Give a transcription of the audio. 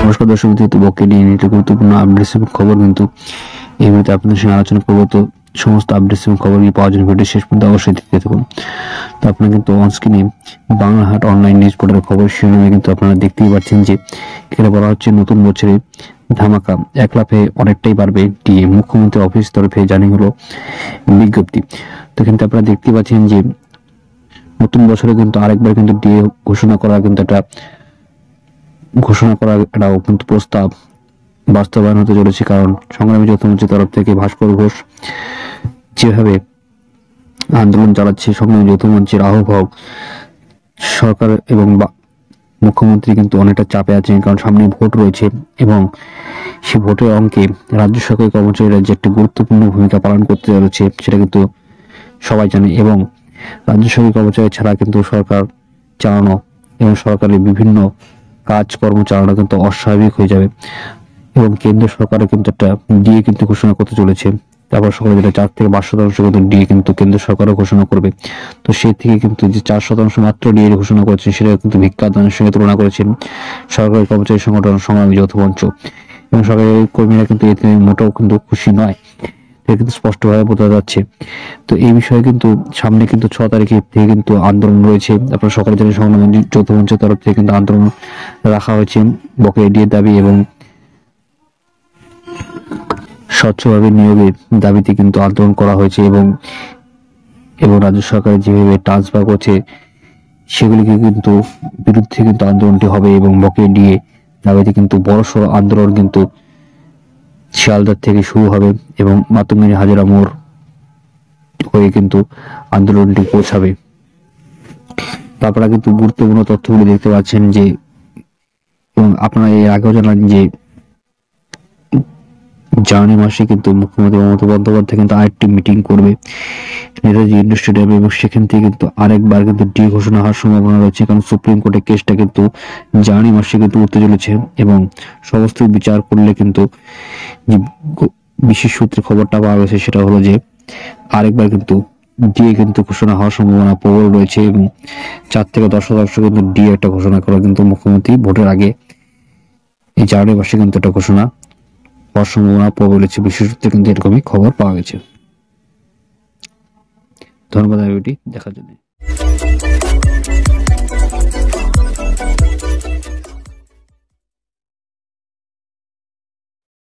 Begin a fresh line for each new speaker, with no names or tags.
নমস্কার দর্শক, বকেডি নিয়ে গুরুত্বপূর্ণ আপডেটস এবং খবর কিন্তু এই মুহূর্তে আপনাদের সঙ্গে আলোচনা করবো। তো সমস্ত আপডেটস এবং খবর পাওয়ার জন্য ভিডিও শেষ পর্যন্ত অবশ্যই দেখতে থাকুন। তো আপনারা কিন্তু অনস্ক্রিনে বাংলাহাট অনলাইন নিউজ পোর্টালের খবর শিরোনামে কিন্তু আপনারা দেখতেই পাচ্ছেন যে এখানে বলা হচ্ছে নতুন বছরে ধামাকা, 1 লাফে অনেকটাই বাড়বে ডিএ, মুখ্যমন্ত্রী অফিস তরফে জারি হলো বিজ্ঞপ্তি। তো কিন্তু আপনারা দেখতে পাচ্ছেন যে নতুন বছরে কিন্তু আরেকবার কিন্তু ডিএ ঘোষণা করার একটা কিন্তু প্রস্তাব বাস্তবায়ন হতে চলেছে। কারণ সংগ্রামী যৌথ মঞ্চের তরফ থেকে ভাস্কর ঘোষ যেভাবে আন্দোলন চালাচ্ছে, সংগ্রামী যৌথ মঞ্চের আহ্বায়ক সরকার এবং মুখ্যমন্ত্রী কিন্তু অনেকটা চাপে আছেন, কারণ সামনে ভোট রয়েছে এবং সেই ভোটের অঙ্কে রাজ্য সরকারি কর্মচারীরা যে একটি গুরুত্বপূর্ণ ভূমিকা পালন করতে চলেছে সেটা কিন্তু সবাই জানে। এবং রাজ্য সরকারি কর্মচারী ছাড়া কিন্তু সরকার চালানো এবং সরকারের বিভিন্ন কাজকর্ম চালানো কিন্তু অস্বাভাবিক হয়ে যাবে। এবং কেন্দ্র সরকারও কিন্তু একটা ডিএ কিন্তু ঘোষণা করতে চলেছে। তারপর সরকার যেটা 4 থেকে 5% কিন্তু ডিএ কিন্তু কেন্দ্র সরকারও ঘোষণা করবে। তো সেই থেকে কিন্তু যে 4% মাত্র ডিএ ঘোষণা করেছেন সেটা কিন্তু ভিক্ষা দানের সঙ্গে তুলনা করেছেন সরকারি কর্মচারী সংগঠন সংগ্রামী যৌথ মঞ্চ। এবং সরকারি কর্মীরা কিন্তু এতে মোটেও কিন্তু খুশি নয়, এটা কিন্তু স্পষ্টভাবে বোঝা যাচ্ছে। তো এই বিষয়ে কিন্তু সামনে কিন্তু 6 তারিখে থেকে কিন্তু আন্দোলন রয়েছে। আপনারা সকালে জানেন সংগ্রামী যৌথ মঞ্চের তরফ থেকে কিন্তু আন্দোলন রাখা হয়েছে বকেয়া ডিএর দাবি এবং স্বচ্ছভাবে নিয়োগের দাবিতে কিন্তু আন্দোলন করা হয়েছে। এবং রাজ্য সরকার যেভাবে ট্রান্সফার করছে সেগুলিকে কিন্তু বিরুদ্ধে কিন্তু আন্দোলনটি হবে এবং বকেয়া ডিএ দাবিতে কিন্তু বড়সড় আন্দোলন কিন্তু শিয়ালদার থেকে শুরু হবে এবং মাতঙ্গিনী হাজরা মোড় হয়ে কিন্তু আন্দোলনটি পৌঁছাবে। তারপরে কিন্তু গুরুত্বপূর্ণ তথ্যগুলি দেখতে পাচ্ছেন যে, এবং আপনারা এর আগেও জানান যে জানুয়ারি মাসে কিন্তু মুখ্যমন্ত্রী মমতা বন্দ্যোপাধ্যায় কিন্তু আরেকটি মিটিং করবে নেতাজি ইন্ডোর স্টেডিয়ামে এবং সেখান থেকে কিন্তু আরেকবার কিন্তু ডিএ ঘোষণা হওয়ার সম্ভাবনা রয়েছে। কারণ সুপ্রিম কোর্টের কেসটা কিন্তু জানুয়ারি মাসে কিন্তু উঠতে চলেছে এবং সমস্ত বিচার করলে কিন্তু যে বিশেষ সূত্রে খবরটা পাওয়া গেছে সেটা হলো যে আরেকবার কিন্তু ডিএ কিন্তু ঘোষণা হওয়ার সম্ভাবনা প্রবল রয়েছে এবং 4 থেকে 10% কিন্তু ডিএ একটা ঘোষণা করা কিন্তু মুখ্যমন্ত্রী ভোটের আগে এই জানুয়ারি মাসে কিন্তু একটা ঘোষণা হওয়ার সম্ভাবনা প্রবল রয়েছে। বিশেষ সূত্রে কিন্তু এরকমই খবর পাওয়া গেছে। ধন্যবাদ ভিডিওটি দেখার জন্য।